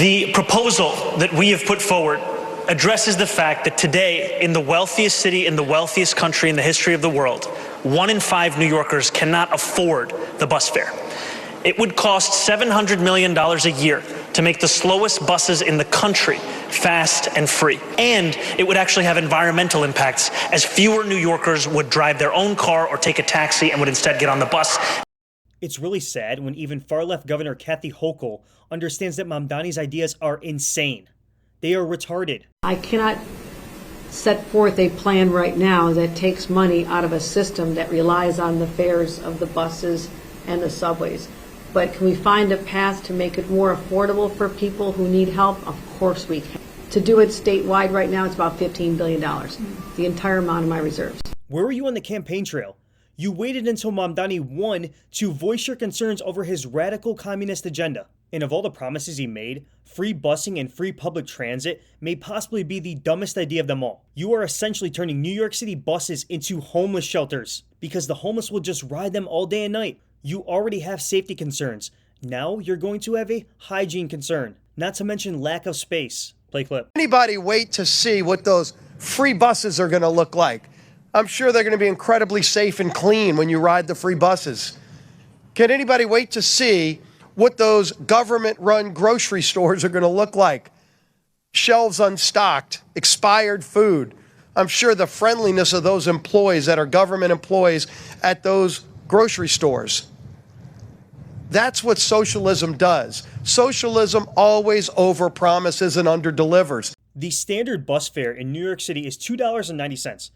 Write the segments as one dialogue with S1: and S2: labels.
S1: The proposal that we have put forward addresses the fact that today, in the wealthiest city, in the wealthiest country in the history of the world, 1 in 5 New Yorkers cannot afford the bus fare. It would cost $700 million a year to make the slowest buses in the country fast and free. And it would actually have environmental impacts, as fewer New Yorkers would drive their own car or take a taxi and would instead get on the bus.
S2: It's really sad when even far-left Governor Kathy Hochul understands that Mamdani's ideas are insane. They are retarded.
S3: I cannot set forth a plan right now that takes money out of a system that relies on the fares of the buses and the subways. But can we find a path to make it more affordable for people who need help? Of course we can. To do it statewide right now, it's about $15 billion, the entire amount of my reserves.
S2: Where were you on the campaign trail? You waited until Mamdani won to voice your concerns over his radical communist agenda. And of all the promises he made, free busing and free public transit may possibly be the dumbest idea of them all. You are essentially turning New York City buses into homeless shelters because the homeless will just ride them all day and night. You already have safety concerns. Now you're going to have a hygiene concern, not to mention lack of space. Play clip.
S4: Anybody wait to see what those free buses are going to look like? I'm sure they're going to be incredibly safe and clean when you ride the free buses. Can anybody wait to see what those government-run grocery stores are going to look like? Shelves unstocked, expired food. I'm sure the friendliness of those employees that are government employees at those grocery stores. That's what socialism does. Socialism always overpromises and underdelivers.
S2: The standard bus fare in New York City is $2.90.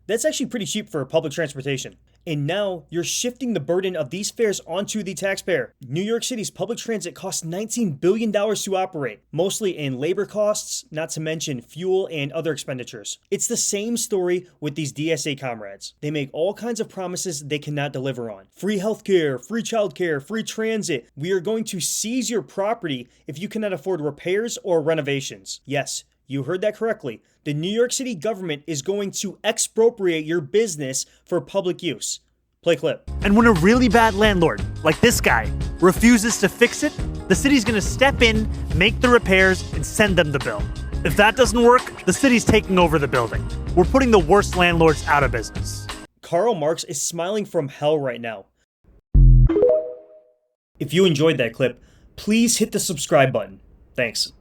S2: That's actually pretty cheap for public transportation. And now you're shifting the burden of these fares onto the taxpayer. New York City's public transit costs $19 billion to operate, mostly in labor costs, not to mention fuel and other expenditures. It's the same story with these DSA comrades. They make all kinds of promises they cannot deliver on. Free healthcare, free childcare, free transit. We are going to seize your property if you cannot afford repairs or renovations. Yes, you heard that correctly. The New York City government is going to expropriate your business for public use. Play clip.
S5: And when a really bad landlord, like this guy, refuses to fix it, the city's gonna step in, make the repairs, and send them the bill. If that doesn't work, the city's taking over the building. We're putting the worst landlords out of business.
S2: Karl Marx is smiling from hell right now. If you enjoyed that clip, please hit the subscribe button. Thanks.